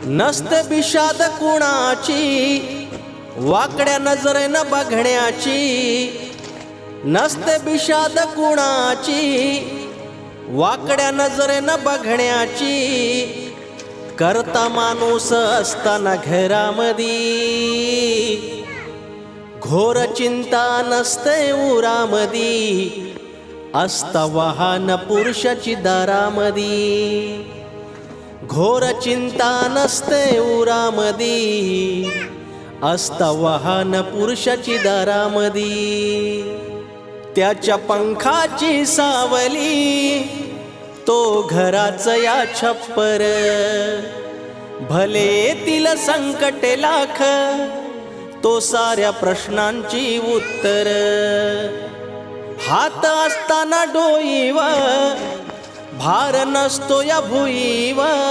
नसते विषाद कुणाची वाकड्या नजरेनं बघण्याची, नसते विषाद कुणाची वाकड्या नजरेनं बघण्याची, करता माणूस असताना घरामधी घोर चिंता नसते उरामधी, असता वाहन पुरुषाची दारामधी, घोर चिंता नसते उरामधी, असता वाहन पुरुषाची दारामधी, त्याच्या पंखाची सावली तो घराच या छप्पर, भले येतील संकट लाख तो साऱ्या प्रश्नांची उत्तर, हात असताना डोईवर भार नसतो या भुईवर.